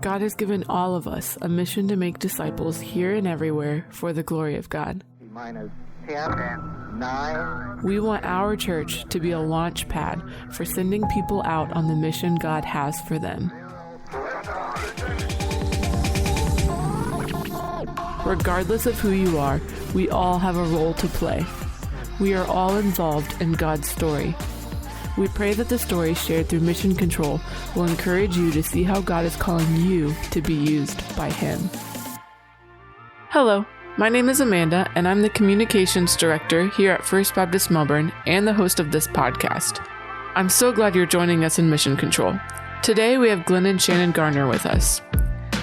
God has given all of us a mission to make disciples here and everywhere for the glory of God. Minus 10, 9. We want our church to be a launch pad for sending people out on the mission God has for them. Regardless of who you are, we all have a role to play. We are all involved in God's story. We pray that the story shared through Mission Control will encourage you to see how God is calling you to be used by Him. Hello, my name is Amanda, and I'm the Communications Director here at First Baptist Melbourne and the host of this podcast. I'm so glad you're joining us in Mission Control. Today we have Glenn and Shannon Garner with us.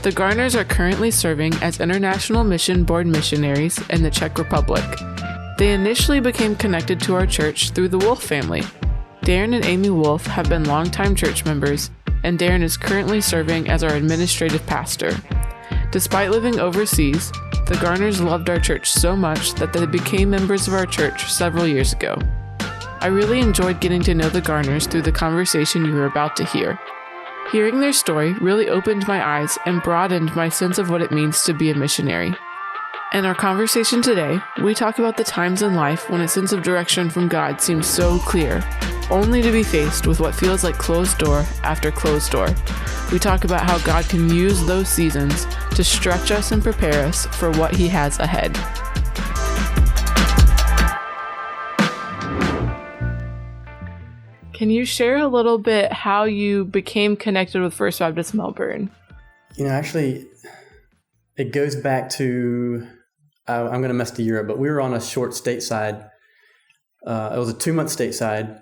The Garners are currently serving as International Mission Board missionaries in the Czech Republic. They initially became connected to our church through the Wolf family. Darren and Amy Wolf have been longtime church members, and Darren is currently serving as our administrative pastor. Despite living overseas, the Garners loved our church so much that they became members of our church several years ago. I really enjoyed getting to know the Garners through the conversation you are about to hear. Hearing their story really opened my eyes and broadened my sense of what it means to be a missionary. In our conversation today, we talk about the times in life when a sense of direction from God seems so clear, only to be faced with what feels like closed door after closed door. We talk about how God can use those seasons to stretch us and prepare us for what He has ahead. Can you share a little bit how you became connected with First Baptist Melbourne? Actually, it goes back to, I'm going to mess the year up, but we were on a short stateside. It was a 2-month stateside,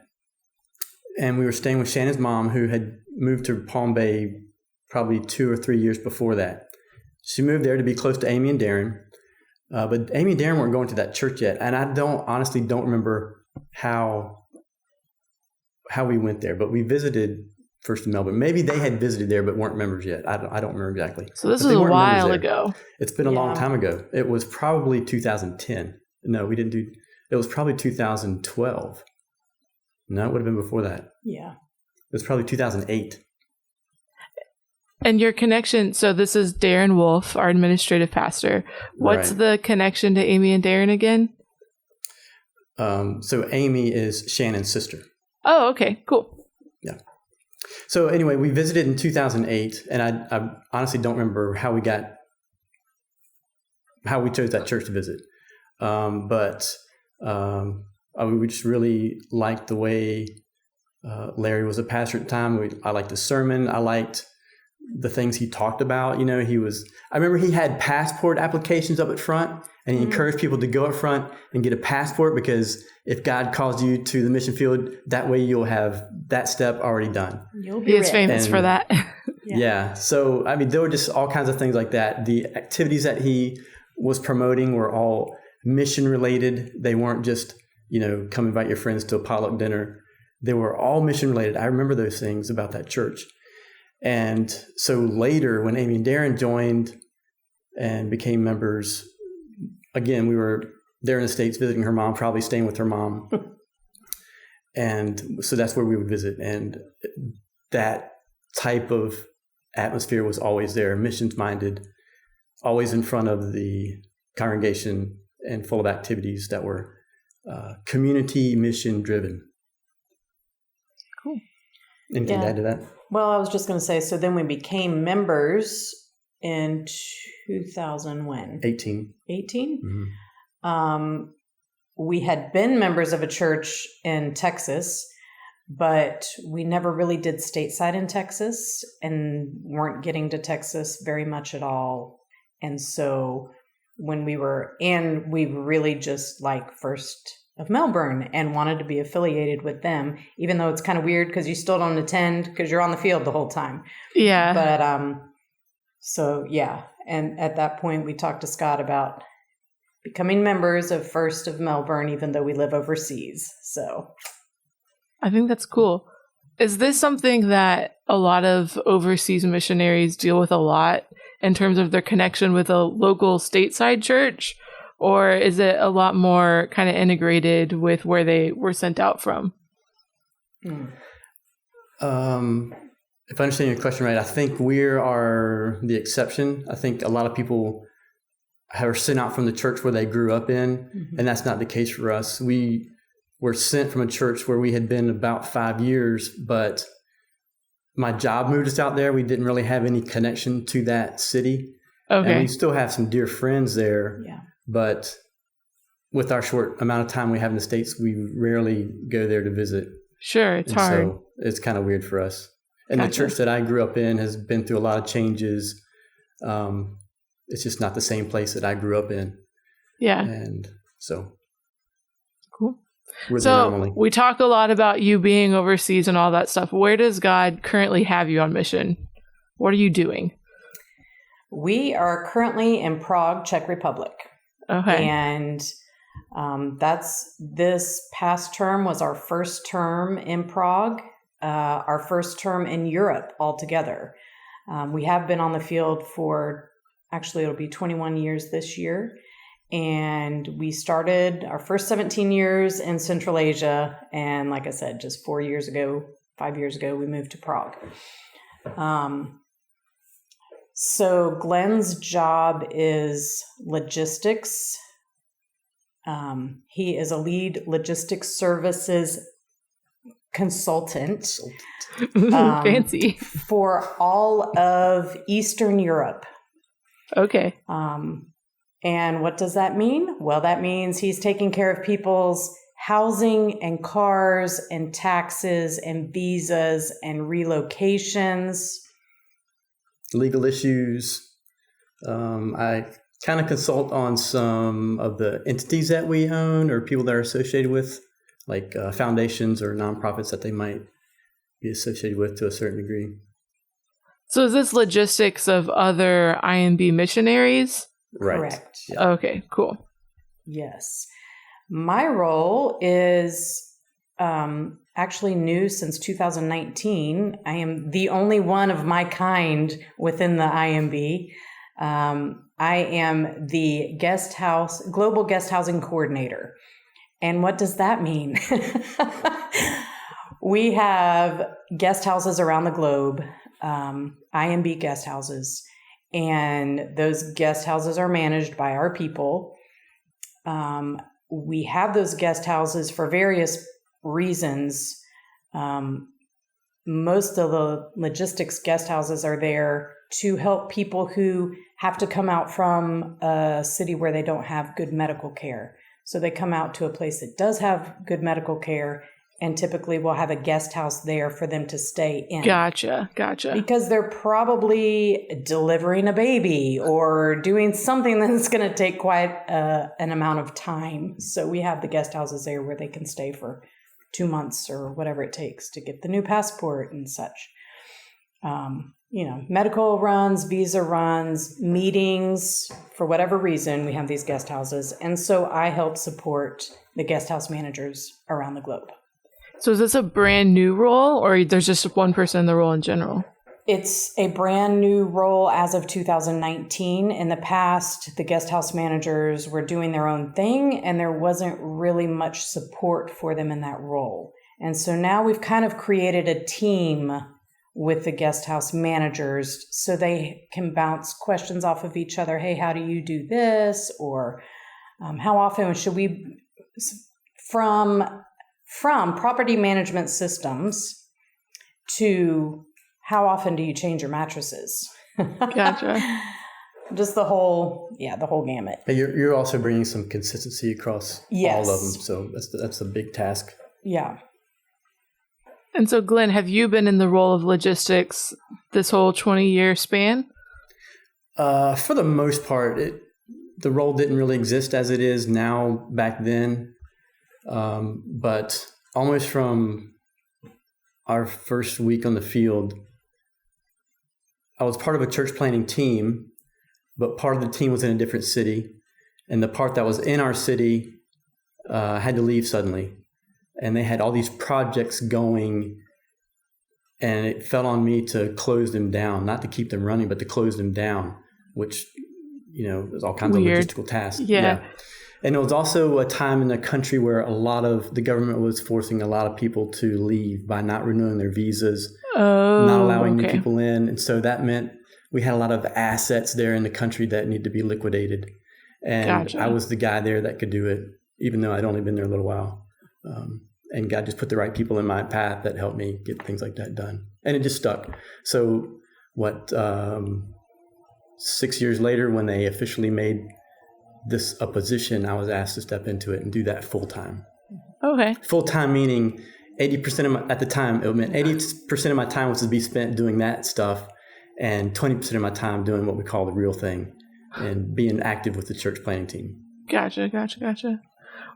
and we were staying with Shannon's mom, who had moved to Palm Bay probably 2 or 3 years before that. She moved there to be close to Amy and Darren, but Amy and Darren weren't going to that church yet, and I honestly don't remember how we went there, but we visited First in Melbourne. Maybe they had visited there but weren't members yet. I don't remember exactly. So this was a while ago. It's been a long time ago. It was probably 2010. No, we didn't do. It was probably 2012. No, it would have been before that. Yeah. It was probably 2008. And your connection, so this is Darren Wolf, our administrative pastor. What's the connection to Amy and Darren again? So Amy is Shannon's sister. Oh, okay, cool. Yeah. So anyway, we visited in 2008, and I honestly don't remember how we chose that church to visit. But we just really liked the way Larry was a pastor at the time. I liked the sermon. I liked the things he talked about. I remember he had passport applications up at front, and he encouraged people to go up front and get a passport, because if God calls you to the mission field, that way you'll have that step already done. He is famous for that. Yeah. So, there were just all kinds of things like that. The activities that he was promoting were all mission related. They weren't just, come invite your friends to a potluck dinner. They were all mission related. I remember those things about that church. And so later, when Amy and Darren joined and became members, again, we were there in the States visiting her mom, probably staying with her mom. And so that's where we would visit. And that type of atmosphere was always there, missions-minded, always in front of the congregation and full of activities that were community mission-driven. Cool. Anything to add to that? Well, I was just going to say, so then we became members in 2000 when? 18. 18? Mm-hmm. We had been members of a church in Texas, but we never really did stateside in Texas and weren't getting to Texas very much at all. And so when we really just like First of Melbourne and wanted to be affiliated with them, even though it's kind of weird because you still don't attend because you're on the field the whole time. Yeah. But so yeah. And at that point we talked to Scott about becoming members of First of Melbourne, even though we live overseas. So I think that's cool. Is this something that a lot of overseas missionaries deal with a lot in terms of their connection with a local stateside church? Or is it a lot more kind of integrated with where they were sent out from? It's if I understand your question right, I think we are the exception. I think a lot of people are sent out from the church where they grew up in, and that's not the case for us. We were sent from a church where we had been about 5 years, but my job moved us out there. We didn't really have any connection to that city. Okay. And we still have some dear friends there, Yeah. but with our short amount of time we have in the States, we rarely go there to visit. Sure, it's And hard. So it's kind of weird for us. And Gotcha. the church that I grew up in has been through a lot of changes. It's just not the same place that I grew up in. Yeah. And so Cool. we're the So anomaly. we talk a lot about you being overseas and all that stuff. Where does God currently have you on mission? What are you doing? We are currently in Prague, Czech Republic. Okay. And this past term was our first term in Prague, our first term in Europe altogether. We have been on the field for, actually it'll be 21 years this year. And we started our first 17 years in Central Asia. And like I said, just 5 years ago, we moved to Prague. So Glenn's job is logistics. He is a lead logistics services consultant Fancy. for all of Eastern Europe. Okay. And what does that mean? Well, that means he's taking care of people's housing and cars and taxes and visas and relocations. Legal issues. I kind of consult on some of the entities that we own or people that are associated with, like foundations or nonprofits that they might be associated with to a certain degree. So is this logistics of other IMB missionaries? Right. Correct. Yeah. Okay, cool. Yes. My role is actually new since 2019. I am the only one of my kind within the IMB. I am the global guest housing coordinator. And what does that mean? We have guest houses around the globe, IMB guest houses, and those guest houses are managed by our people. We have those guest houses for various reasons. Most of the logistics guest houses are there to help people who have to come out from a city where they don't have good medical care. So they come out to a place that does have good medical care, and typically we'll have a guest house there for them to stay in. Gotcha. Because they're probably delivering a baby or doing something that's going to take quite an amount of time. So we have the guest houses there where they can stay for 2 months or whatever it takes to get the new passport and such. Medical runs, visa runs, meetings, for whatever reason, we have these guest houses. And so I help support the guest house managers around the globe. So is this a brand new role, or there's just one person in the role in general? It's a brand new role as of 2019. In the past, the guest house managers were doing their own thing, and there wasn't really much support for them in that role. And so now we've kind of created a team with the guest house managers so they can bounce questions off of each other. Hey, how do you do this? Or how often should we, from property management systems to how often do you change your mattresses? Gotcha. Just the whole gamut. But you're also bringing some consistency across Yes. all of them. So that's a big task. Yeah. And so, Glenn, have you been in the role of logistics this whole 20-year span? For the most part, the role didn't really exist as it is now back then. But almost from our first week on the field, I was part of a church planting team, but part of the team was in a different city. And the part that was in our city had to leave suddenly. And they had all these projects going, and it fell on me to close them down, not to keep them running, but to close them down, which, there's all kinds Weird. of logistical tasks. Yeah. And it was also a time in the country where a lot of the government was forcing a lot of people to leave by not renewing their visas. not allowing new okay. people in. And so that meant we had a lot of assets there in the country that needed to be liquidated. And Gotcha. I was the guy there that could do it, even though I'd only been there a little while. And God just put the right people in my path that helped me get things like that done. And it just stuck. So 6 years later, when they officially made this a position, I was asked to step into it and do that full time. Okay. Full time meaning 80% of at the time, it meant 80% of my time was to be spent doing that stuff, and 20% of my time doing what we call the real thing and being active with the church planting team. Gotcha.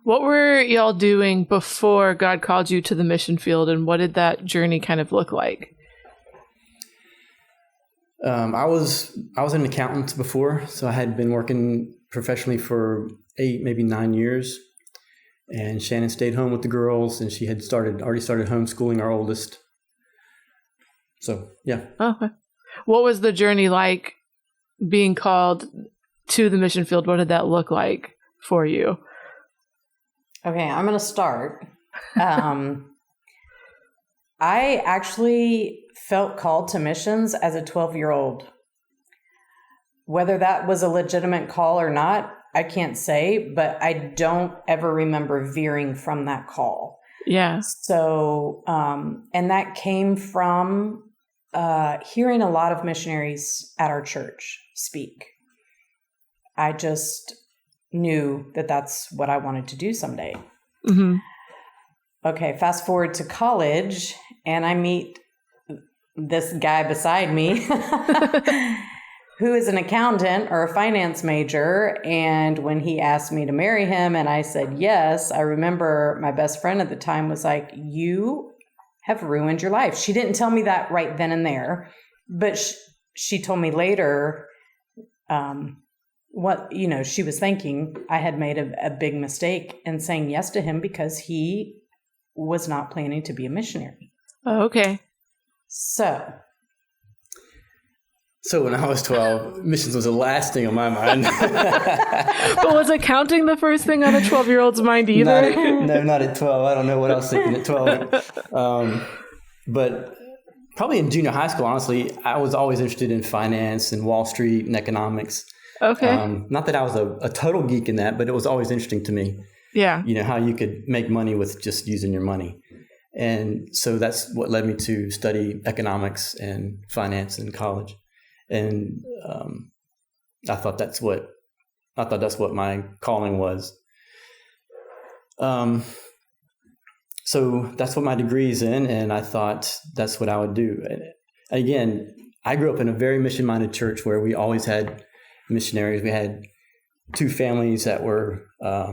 What were y'all doing before God called you to the mission field, and what did that journey kind of look like? I was an accountant before, so I had been working professionally for 8, maybe 9 years. And Shannon stayed home with the girls, and she had already started homeschooling our oldest. So, yeah. Okay. What was the journey like being called to the mission field? What did that look like for you? Okay, I'm going to start. I actually felt called to missions as a 12-year-old. Whether that was a legitimate call or not, I can't say, but I don't ever remember veering from that call. Yeah. So, and that came from hearing a lot of missionaries at our church speak. I just knew that that's what I wanted to do someday. Mm-hmm. Okay, fast forward to college, and I meet this guy beside me who is an accountant or a finance major. And when he asked me to marry him and I said yes, I remember my best friend at the time was like, "You have ruined your life." She didn't tell me that right then and there, but she told me later what she was thinking. I had made a big mistake in saying yes to him because he was not planning to be a missionary. Oh, okay. So when I was 12, missions was the last thing on my mind. But was accounting the first thing on a 12-year-old's mind either? Not at 12. I don't know what I was thinking at 12. But probably in junior high school, honestly, I was always interested in finance and Wall Street and economics. Okay. Not that I was a total geek in that, but it was always interesting to me. Yeah. How you could make money with just using your money. And so that's what led me to study economics and finance in college. And I thought that's what my calling was. So that's what my degree is in, and I thought that's what I would do. And again, I grew up in a very mission-minded church where we always had missionaries. We had 2 families that were, I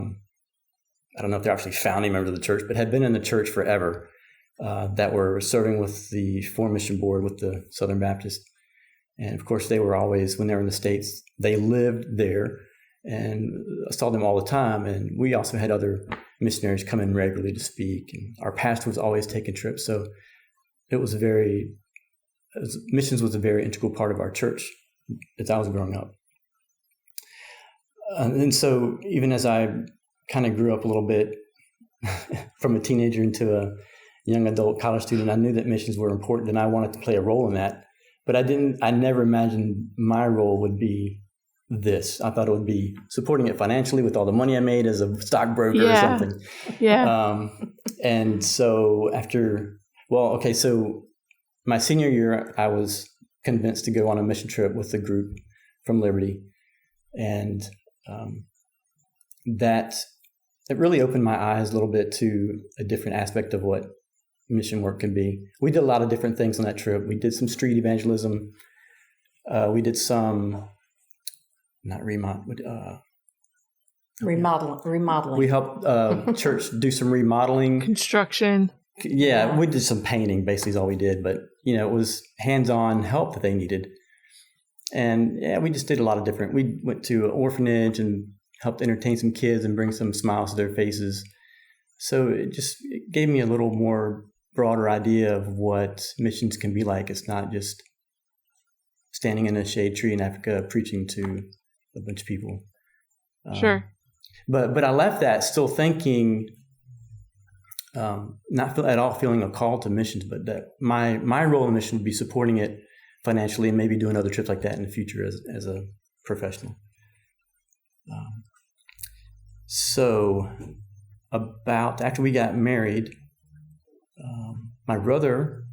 don't know if they're actually founding members of the church, but had been in the church forever, that were serving with the Foreign Mission Board with the Southern Baptist. And of course, they were always, when they were in the States, they lived there, and I saw them all the time. And we also had other missionaries come in regularly to speak, and our pastor was always taking trips. So missions was a very integral part of our church as I was growing up. And so even as I kind of grew up a little bit from a teenager into a young adult college student, I knew that missions were important and I wanted to play a role in that. But I never imagined my role would be this. I thought it would be supporting it financially with all the money I made as a stockbroker or something. Yeah. And so so my senior year, I was convinced to go on a mission trip with a group from Liberty. And that it really opened my eyes a little bit to a different aspect of what mission work can be. We did a lot of different things on that trip. We did some street evangelism. We did some, remodeling. We helped church do some remodeling. Construction. Yeah, we did some painting, basically is all we did. But, it was hands-on help that they needed. And yeah, we just did a lot of different. We went to an orphanage and helped entertain some kids and bring some smiles to their faces. So it gave me a little more broader idea of what missions can be like. It's not just standing in a shade tree in Africa preaching to a bunch of people. Sure. But I left that still thinking not at all feeling a call to missions, but that my role in mission would be supporting it financially and maybe doing other trips like that in the future as a professional. So after we got married, my brother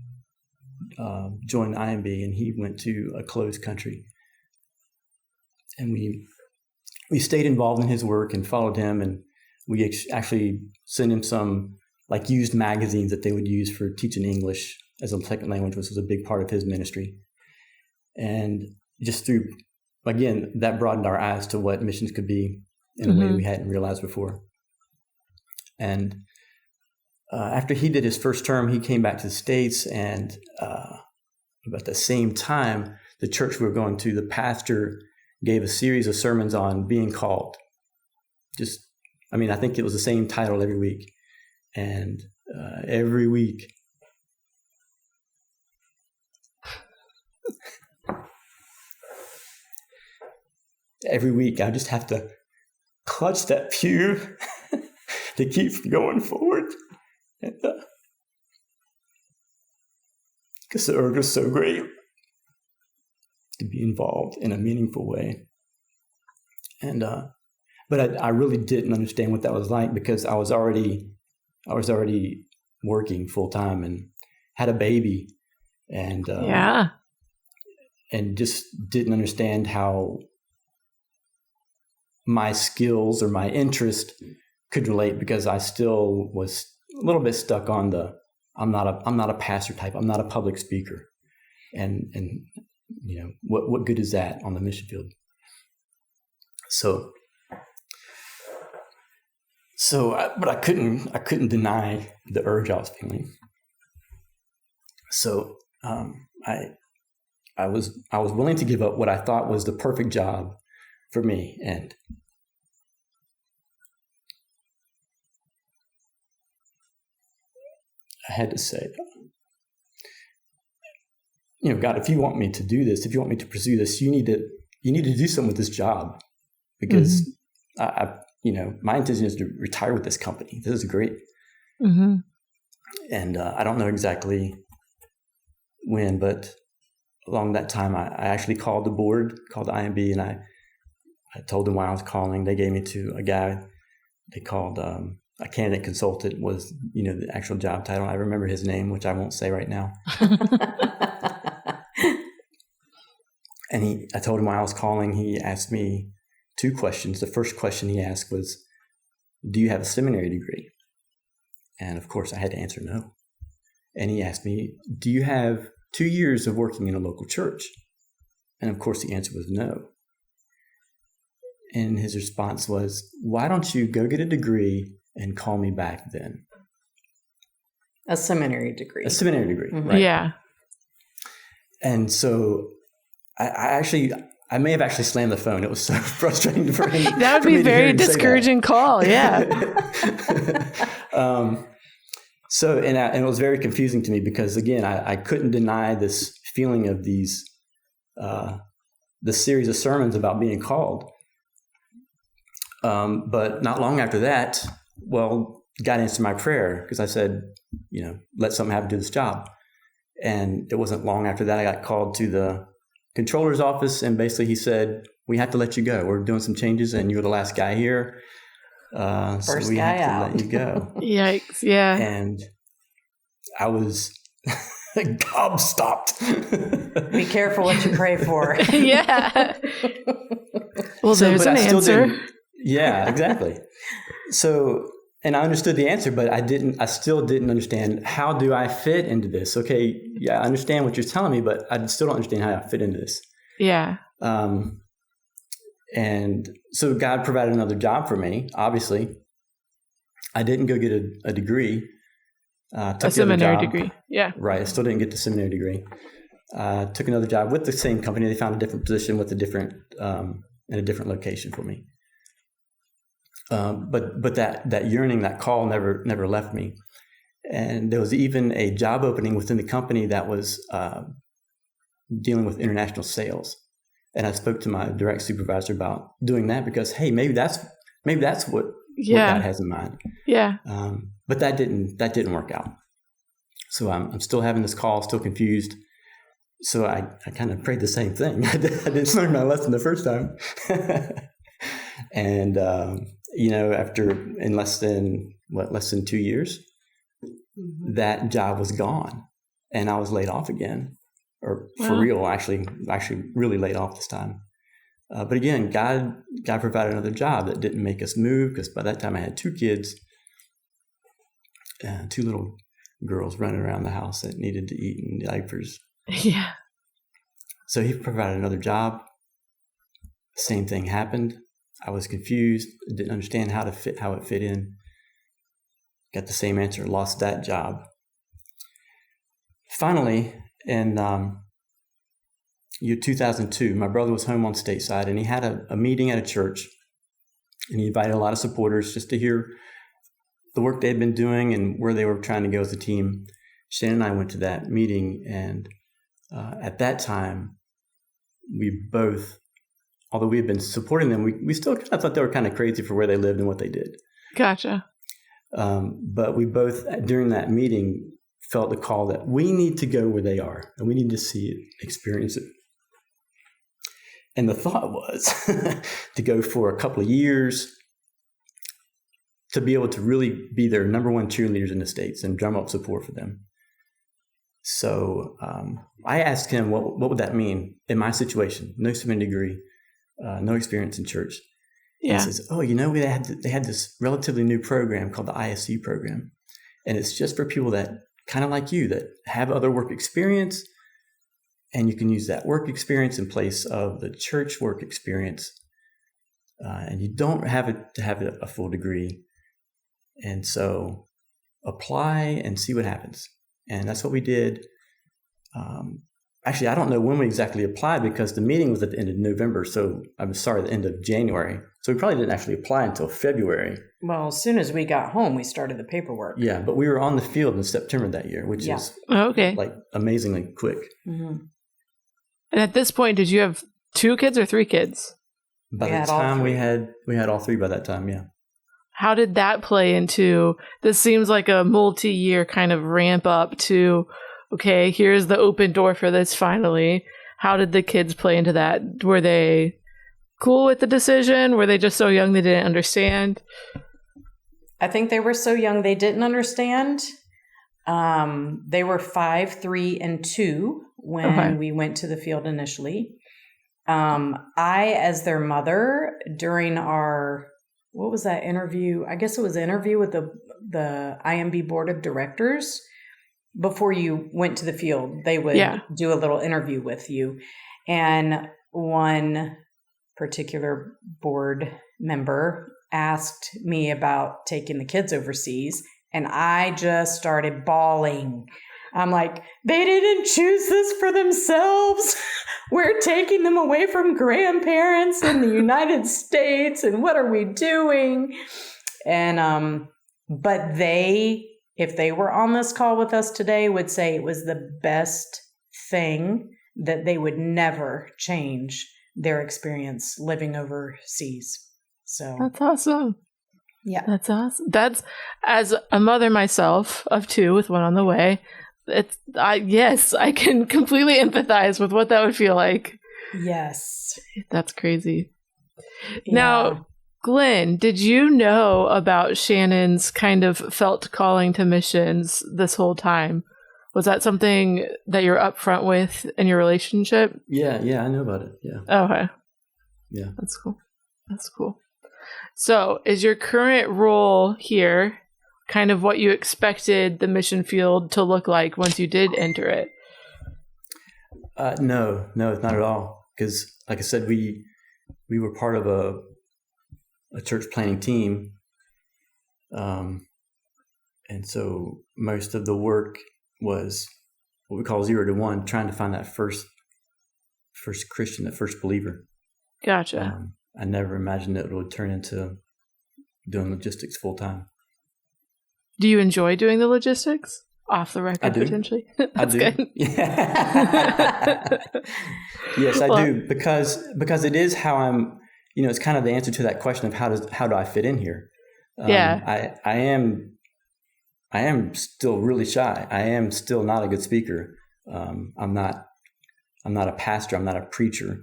joined IMB, and he went to a closed country. And we stayed involved in his work and followed him, and we actually sent him some like used magazines that they would use for teaching English as a second language, which was a big part of his ministry. And just through, again, that broadened our eyes to what missions could be in a way we hadn't realized before. And after he did his first term, he came back to the States, and about the same time, the church we were going to, the pastor gave a series of sermons on being called. I think it was the same title every week. And every week, I just have to clutch that pew to keep from going forward. Because the urge was so great to be involved in a meaningful way. And but I really didn't understand what that was like, because I was already working full time and had a baby, and and just didn't understand how my skills or my interest could relate, because I still was a little bit stuck on the I'm not a pastor type. I'm not a public speaker, and what good is that on the mission field? But I couldn't deny the urge I was feeling. So I was willing to give up what I thought was the perfect job for me, and I had to say, God, if you want me to do this, if you want me to pursue this, you need to do something with this job, because my intention is to retire with this company. This is great. Mm-hmm. And I don't know exactly when, but along that time, I actually called the board, called the IMB, and I told them why I was calling. They gave me to a guy they called a candidate consultant, was, the actual job title. I remember his name, which I won't say right now. And I told him why I was calling. He asked me 2 questions. The first question he asked was, do you have a seminary degree? And of course, I had to answer no. And he asked me, do you have 2 years of working in a local church? And of course, the answer was no. And his response was, why don't you go get a degree and call me back then? A seminary degree. A seminary degree, Mm-hmm. right? Yeah. And so I may have actually slammed the phone. It was so frustrating for him. That would be a very discouraging call. Yeah. So it was very confusing to me, because again, I couldn't deny this feeling of this series of sermons about being called. But not long after that, God answered my prayer, because I said, let something happen to this job. And it wasn't long after that I got called to the controller's office, and basically he said, we have to let you go. We're doing some changes, and you're the last guy here. First so we guy have out. to let you go. Yikes. Yeah. And I was gobstopped. Be careful what you pray for. Yeah. Well, there's an answer. Yeah, exactly. So, and I understood the answer, but I still didn't understand, how do I fit into this? Okay, yeah, I understand what you're telling me, but I still don't understand how I fit into this. Yeah. And so God provided another job for me, obviously. I didn't go get a degree. A seminary degree. Yeah. Right. I still didn't get the seminary degree. Took another job with the same company. They found a different position with in a different location for me. But that yearning, that call never left me. And there was even a job opening within the company that was dealing with international sales. And I spoke to my direct supervisor about doing that, because, hey, maybe that's what God has in mind. Yeah. But that didn't work out. So I'm still having this call, still confused. So I kind of prayed the same thing. I didn't learn my lesson the first time. And, after in less than 2 years, that job was gone and I was laid off again, or for real, actually really laid off this time. But again, God provided another job that didn't make us move, because by that time I had 2 kids, 2 little girls running around the house that needed to eat in diapers. Yeah. So he provided another job. Same thing happened. I was confused, didn't understand how it fit in. Got the same answer, lost that job. Finally, in year 2002, my brother was home on stateside, and he had a meeting at a church, and he invited a lot of supporters just to hear the work they had been doing and where they were trying to go as a team. Shannon and I went to that meeting, and at that time, we both, although we had been supporting them, we still kind of thought they were kind of crazy for where they lived and what they did. Gotcha. But we both, during that meeting, felt the call that we need to go where they are, and we need to see it, experience it. And the thought was to go for a couple of years to be able to really be their number one cheerleaders in the States and drum up support for them. So I asked him, what would that mean in my situation? No seminary degree, no experience in church. Yeah. And he says, they had this relatively new program called the ISC program. And it's just for people that kind of like you, that have other work experience, and you can use that work experience in place of the church work experience. And you don't have to have a full degree. And so apply and see what happens. And that's what we did. Actually, I don't know when we exactly applied, because the meeting was at the end of November. So the end of January. So we probably didn't actually apply until February. Well, as soon as we got home, we started the paperwork. Yeah, but we were on the field in September that year, which is like amazingly quick. Mm-hmm. And at this point, did you have 2 kids or 3 kids? By the time we had all 3 by that time, yeah. How did that play into, this seems like a multi-year kind of ramp up to, okay, here's the open door for this finally. How did the kids play into that? Were they cool with the decision? Were they just so young they didn't understand? I think they were so young they didn't understand. They were 5, 3, and 2 when we went to the field initially. I, as their mother, during our, what was that interview? I guess it was an interview with the IMB board of directors. Before you went to the field, they would do a little interview with you. And one particular board member asked me about taking the kids overseas, and I just started bawling. I'm like, they didn't choose this for themselves. We're taking them away from grandparents in the United States, and what are we doing? And but they, if they were on this call with us today, would say it was the best thing, that they would never change their experience living overseas. So that's awesome. Yeah. That's awesome. That's, as a mother myself of 2 with 1 on the way, yes, I can completely empathize with what that would feel like. Yes. That's crazy. Yeah. Now, Glenn, did you know about Shannon's kind of felt calling to missions this whole time? Was that something that you're upfront with in your relationship? Yeah, I know about it. Yeah. Okay. Yeah. That's cool. So, is your current role here kind of what you expected the mission field to look like once you did enter it? No, it's not at all. Because, like I said, we were part of a church planning team, and so most of the work was what we call 0 to 1, trying to find that first Christian, that first believer. Gotcha. I never imagined it would turn into doing logistics full time. Do you enjoy doing the logistics? Off the record, potentially? I do. Good. Yeah. Yes, I do, because it is how I'm. It's kind of the answer to that question of how do I fit in here. I am still really shy. I am still not a good speaker. I'm not a pastor. I'm not a preacher.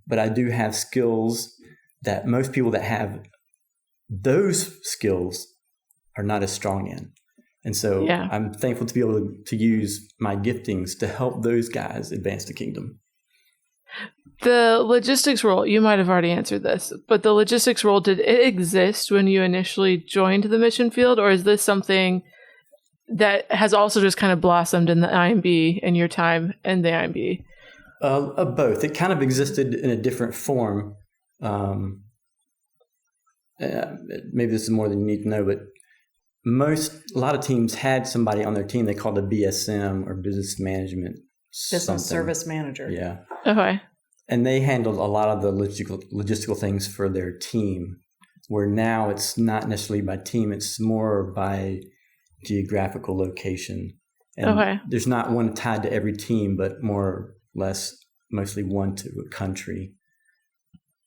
But I do have skills that most people that have those skills are not as strong in. And so I'm thankful to be able to use my giftings to help those guys advance the kingdom. The logistics role, you might have already answered this, but the logistics role, did it exist when you initially joined the mission field, or is this something that has also just kind of blossomed in the IMB in your time in the IMB? Both. It kind of existed in a different form. Maybe this is more than you need to know, but a lot of teams had somebody on their team they called a BSM, or business management. Business service manager. Yeah. Okay. And they handled a lot of the logistical things for their team, where now it's not necessarily by team, it's more by geographical location. And there's not one tied to every team, but more or less mostly one to a country.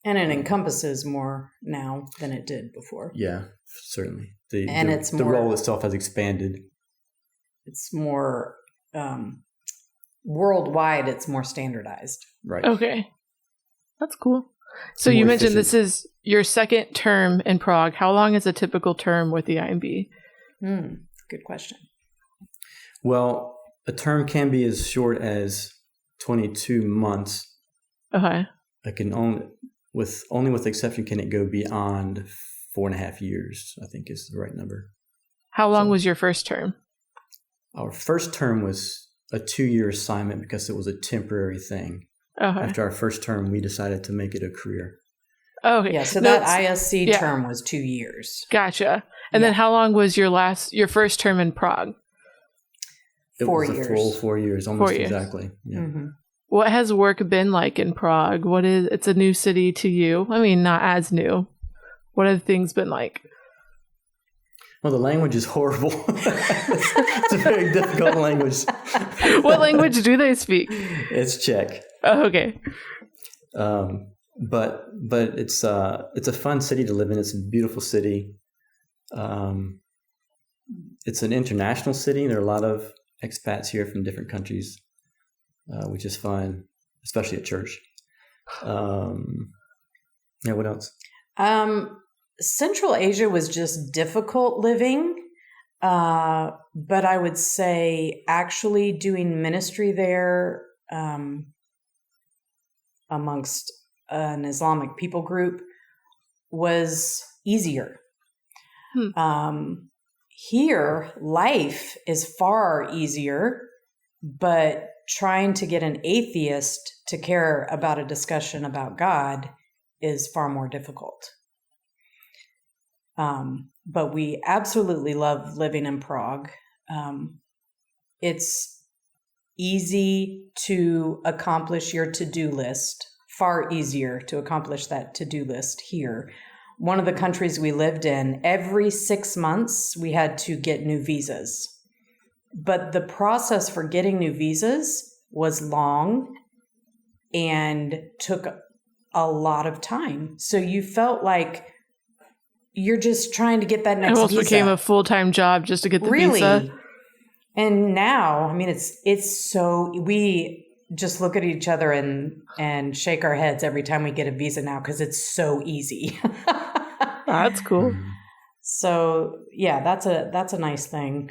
And it encompasses more now than it did before. Yeah, certainly. The role itself has expanded. It's more worldwide, it's more standardized. Right. Okay. That's cool. So you mentioned this is your second term in Prague. How long is a typical term with the IMB? Good question. Well, a term can be as short as 22 months. Okay. It can only with exception can it go beyond 4.5 years, I think is the right number. How long was your first term? Our first term was a 2-year assignment because it was a temporary thing. Okay. After our first term, we decided to make it a career. Okay. Yeah, so that ISC term was 2 years. Gotcha. And then how long was your first term in Prague? It 4 was years. A full 4 years, almost 4 years. Exactly. Yeah. Mm-hmm. What has work been like in Prague? It's a new city to you. I mean, not as new. What have things been like? Well, the language is horrible. It's a very difficult language. What language do they speak? It's Czech. Oh, okay. But it's a fun city to live in. It's a beautiful city. It's an international city. There are a lot of expats here from different countries, which is fun, especially at church. What else? Central Asia was just difficult living, but I would say actually doing ministry there amongst an Islamic people group was easier. Here, life is far easier, but trying to get an atheist to care about a discussion about God is far more difficult. But we absolutely love living in Prague. It's easy to accomplish your to-do list, far easier to accomplish that to-do list here. One of the countries we lived in, every 6 months, we had to get new visas. But the process for getting new visas was long and took a lot of time. So you felt like you're just trying to get that next visa. It almost became a full-time job just to get the visa. And now, I mean, it's so, we just look at each other and shake our heads every time we get a visa now because it's so easy. That's cool. So yeah, that's a nice thing.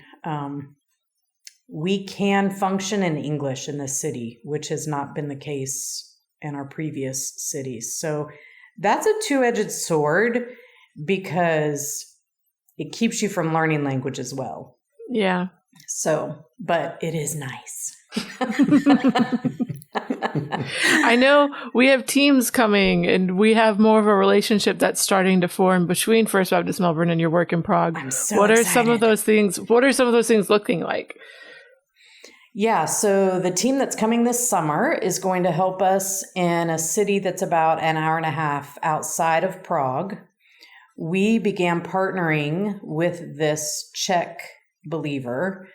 We can function in English in this city, which has not been the case in our previous cities. So that's a two-edged sword because it keeps you from learning language as well. Yeah. So, but it is nice. I know we have teams coming and we have more of a relationship that's starting to form between First Baptist Melbourne and your work in Prague. I'm so What excited. are some of those things? What are some of those things looking like? Yeah, so the team that's coming this summer is going to help us in a city that's about an hour and a half outside of Prague. We began partnering with this Czech believer.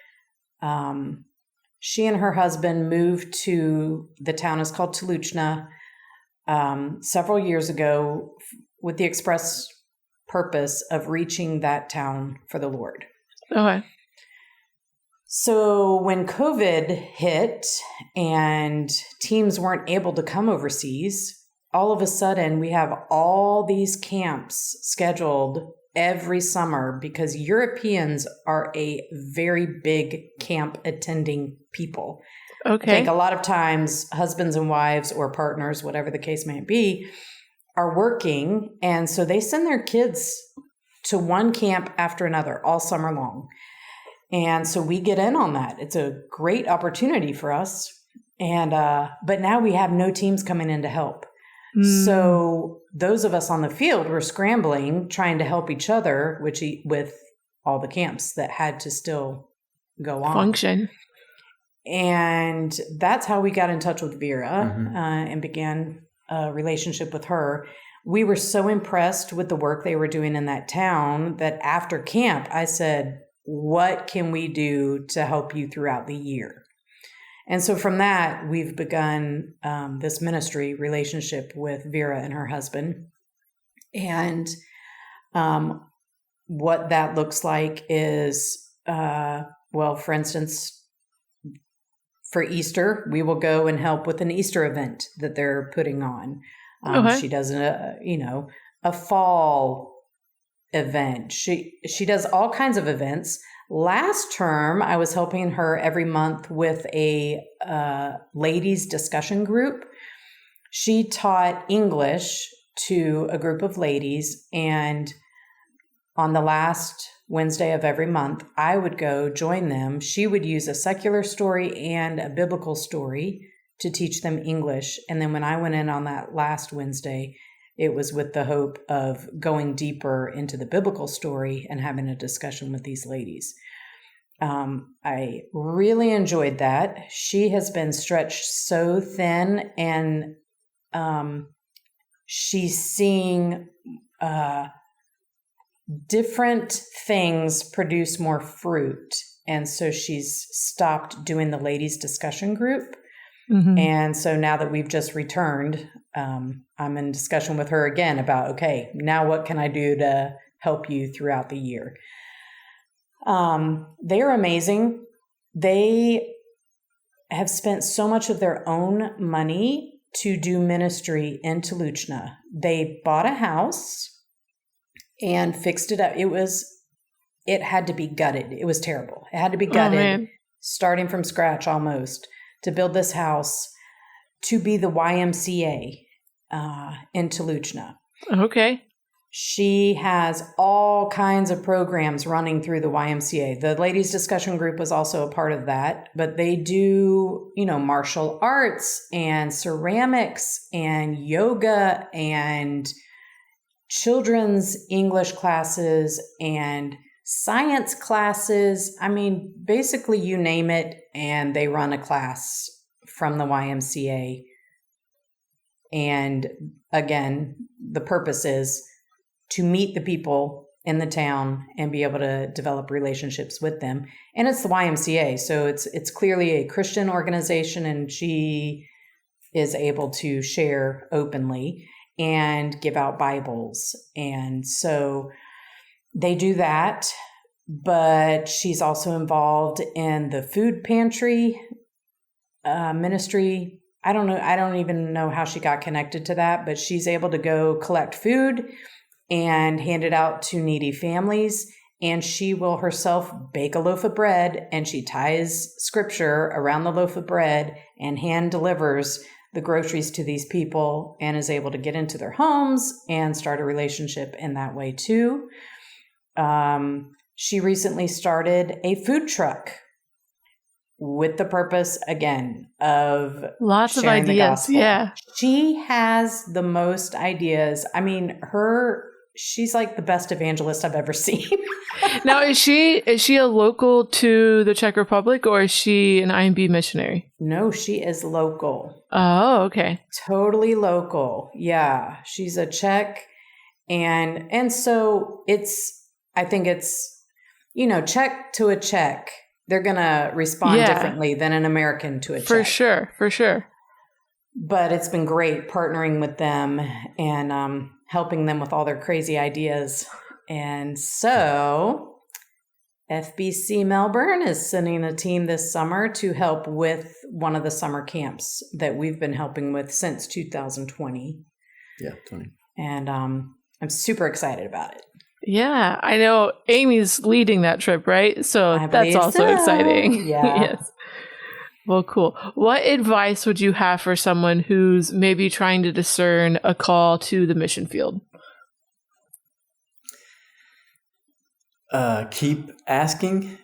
She and her husband moved to the town is called Toluchna several years ago with the express purpose of reaching that town for the Lord. Okay. So when COVID hit and teams weren't able to come overseas, all of a sudden we have all these camps scheduled every summer because Europeans are a very big camp attending people. Okay. I think a lot of times husbands and wives or partners, whatever the case may be, are working. And so they send their kids to one camp after another all summer long. And so we get in on that. It's a great opportunity for us. And, but now we have no teams coming in to help. So those of us on the field were scrambling, trying to help each other, with all the camps that had to still go on. Function. And that's how we got in touch with Vera and began a relationship with her. We were so impressed with the work they were doing in that town that after camp, I said, what can we do to help you throughout the year? And so from that, we've begun this ministry relationship with Vera and her husband. And what that looks like is, for instance, for Easter, we will go and help with an Easter event that they're putting on. She does a fall event. She does all kinds of events. Last term, I was helping her every month with a ladies discussion group. She taught English to a group of ladies, and on the last Wednesday of every month, I would go join them. She would use a secular story and a biblical story to teach them English. And then when I went in on that last Wednesday, it was with the hope of going deeper into the biblical story and having a discussion with these ladies. I really enjoyed that. She has been stretched so thin, and she's seeing different things produce more fruit. And so she's stopped doing the ladies discussion group. And so now that we've just returned, I'm in discussion with her again about, okay, now what can I do to help you throughout the year? They're amazing. They have spent so much of their own money to do ministry in Toluchna. They bought a house and fixed it up. It had to be gutted. It was terrible. It had to be gutted, starting from scratch almost, to build this house to be the YMCA in Toluchna. Okay. She has all kinds of programs running through the YMCA. The ladies discussion group was also a part of that, but they do, martial arts and ceramics and yoga and children's English classes and science classes. I mean, basically you name it, and they run a class from the YMCA. And again, the purpose is to meet the people in the town and be able to develop relationships with them. And it's the YMCA, so it's clearly a Christian organization, and she is able to share openly and give out Bibles. And so they do that, but she's also involved in the food pantry ministry. I don't know. I don't even know how she got connected to that, but she's able to go collect food and hand it out to needy families. And she will herself bake a loaf of bread, and she ties scripture around the loaf of bread and hand delivers the groceries to these people, and is able to get into their homes and start a relationship in that way too. She recently started a food truck with the purpose, again, of lots of sharing the ideas. gospel. Yeah. She has the most ideas. I mean, she's like the best evangelist I've ever seen. Now, is she a local to the Czech Republic, or is she an IMB missionary? No, she is local. Oh, okay. Totally local. Yeah. She's a Czech. And so I think it's, Czech to a Czech, they're going to respond differently than an American to a Czech. For sure. But it's been great partnering with them and helping them with all their crazy ideas. And so FBC Melbourne is sending a team this summer to help with one of the summer camps that we've been helping with since 2020. Yeah, 20. And I'm super excited about it. Yeah, I know Amy's leading that trip, right? So that's also exciting. Yeah. Yes. Well, cool. What advice would you have for someone who's maybe trying to discern a call to the mission field? Keep asking,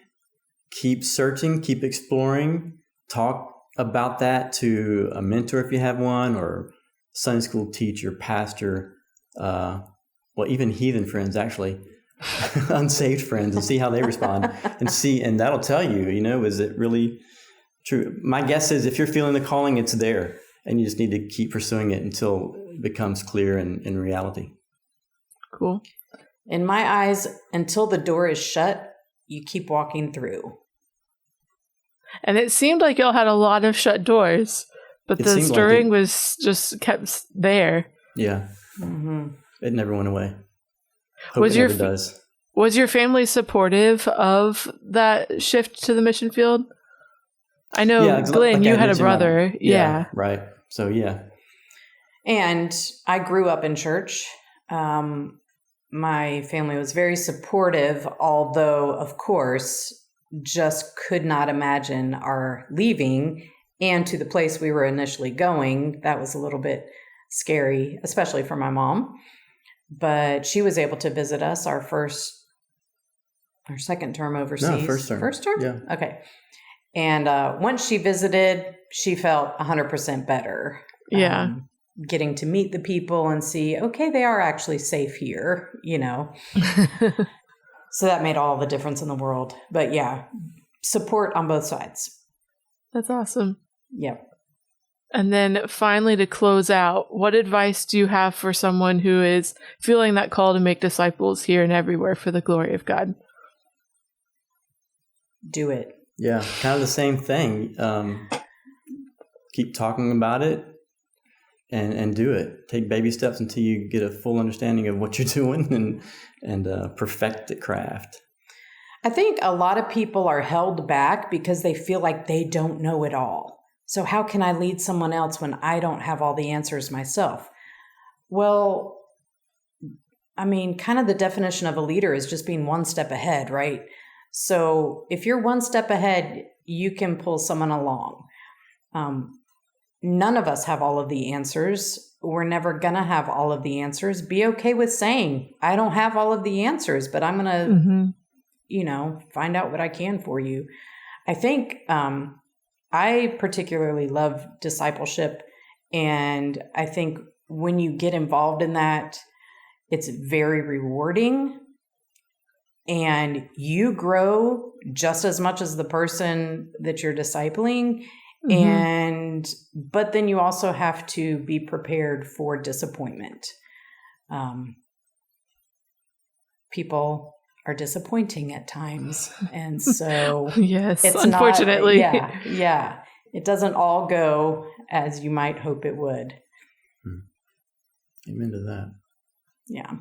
keep searching, keep exploring. Talk about that to a mentor if you have one, or Sunday school teacher, pastor, well, even heathen friends, actually, unsaved friends, and see how they respond, and that'll tell you, is it really true? My guess is if you're feeling the calling, it's there, and you just need to keep pursuing it until it becomes clear in reality. Cool. In my eyes, until the door is shut, you keep walking through. And it seemed like y'all had a lot of shut doors, but the stirring was just kept there. Yeah. Mm-hmm. It never went away. Hope it never does. Was your family supportive of that shift to the mission field? I know, Glenn, you had a brother. Yeah. Right. So, yeah. And I grew up in church. My family was very supportive, although, of course, just could not imagine our leaving and to the place we were initially going. That was a little bit scary, especially for my mom. But she was able to visit us our second term overseas. No, first term. First term? Yeah. Okay. And once she visited, she felt 100% better. Yeah. Getting to meet the people and see, okay, they are actually safe here, So that made all the difference in the world. But yeah, support on both sides. That's awesome. Yep. And then finally, to close out, what advice do you have for someone who is feeling that call to make disciples here and everywhere for the glory of God? Do it. Yeah, kind of the same thing. Keep talking about it and do it. Take baby steps until you get a full understanding of what you're doing and perfect the craft. I think a lot of people are held back because they feel like they don't know it all. So how can I lead someone else when I don't have all the answers myself? Well, I mean, kind of the definition of a leader is just being one step ahead, right? So if you're one step ahead, you can pull someone along. None of us have all of the answers. We're never going to have all of the answers. Be okay with saying, I don't have all of the answers, but I'm going to, find out what I can for you. I think I particularly love discipleship. And I think when you get involved in that, it's very rewarding. And you grow just as much as the person that you're discipling. But then you also have to be prepared for disappointment. People are disappointing at times. And so yes, it's unfortunately. Yeah. It doesn't all go as you might hope it would. Amen to that. Yeah.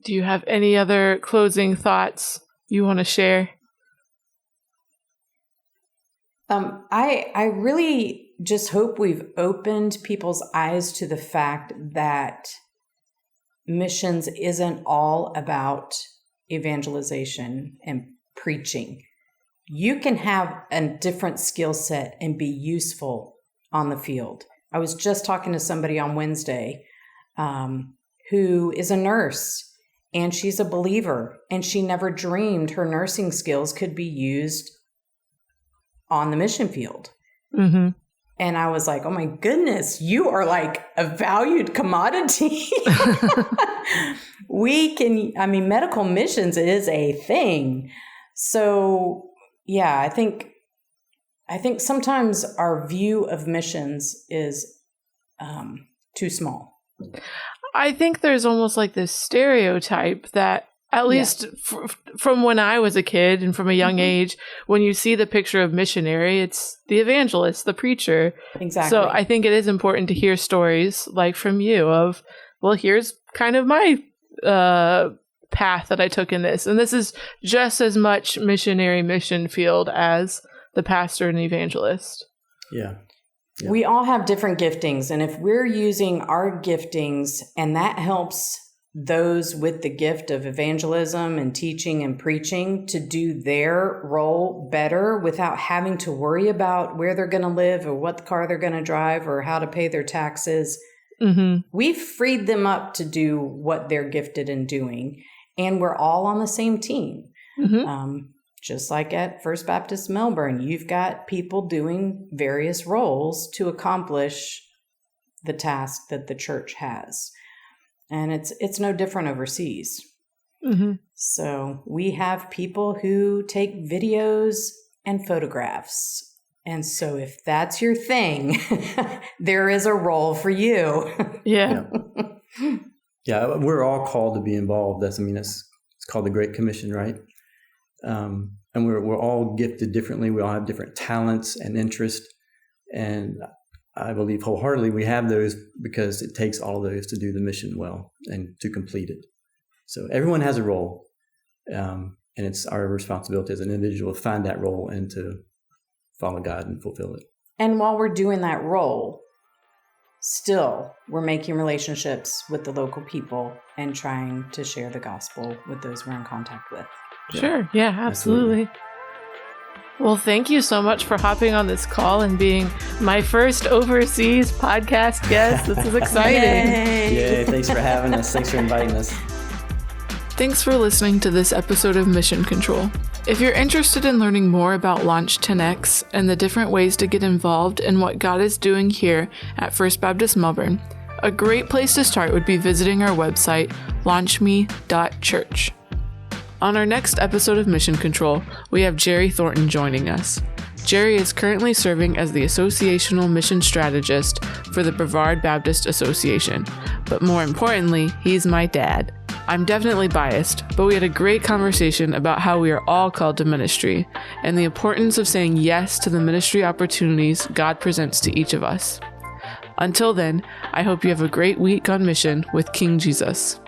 Do you have any other closing thoughts you want to share? I really just hope we've opened people's eyes to the fact that missions isn't all about evangelization and preaching. You can have a different skill set and be useful on the field. I was just talking to somebody on Wednesday who is a nurse, and she's a believer, and she never dreamed her nursing skills could be used on the mission field. And I was like, oh my goodness, you are like a valued commodity. Medical missions is a thing. So yeah, I think sometimes our view of missions is too small. I think there's almost like this stereotype that, at least from when I was a kid and from a young age, when you see the picture of missionary, it's the evangelist, the preacher. Exactly. So I think it is important to hear stories like from you of, well, here's kind of my path that I took in this. And this is just as much missionary mission field as the pastor and evangelist. Yeah. We all have different giftings. And if we're using our giftings and that helps those with the gift of evangelism and teaching and preaching to do their role better without having to worry about where they're going to live or what car they're going to drive or how to pay their taxes, we've freed them up to do what they're gifted in doing. And we're all on the same team. Just like at First Baptist Melbourne, you've got people doing various roles to accomplish the task that the church has. And it's no different overseas. So we have people who take videos and photographs. And so if that's your thing, there is a role for you. Yeah. Yeah, we're all called to be involved. It's called the Great Commission, right? And we're all gifted differently. We all have different talents and interests. And I believe wholeheartedly we have those because it takes all of those to do the mission well and to complete it. So everyone has a role. And it's our responsibility as an individual to find that role and to follow God and fulfill it. And while we're doing that role, still, we're making relationships with the local people and trying to share the gospel with those we're in contact with. Sure. Yeah, absolutely. Well, thank you so much for hopping on this call and being my first overseas podcast guest. This is exciting. Yay, thanks for having us. Thanks for inviting us. Thanks for listening to this episode of Mission Control. If you're interested in learning more about Launch 10X and the different ways to get involved in what God is doing here at First Baptist Melbourne, a great place to start would be visiting our website, launchme.church. On our next episode of Mission Control, we have Jerry Thornton joining us. Jerry is currently serving as the Associational Mission Strategist for the Brevard Baptist Association. But more importantly, he's my dad. I'm definitely biased, but we had a great conversation about how we are all called to ministry and the importance of saying yes to the ministry opportunities God presents to each of us. Until then, I hope you have a great week on mission with King Jesus.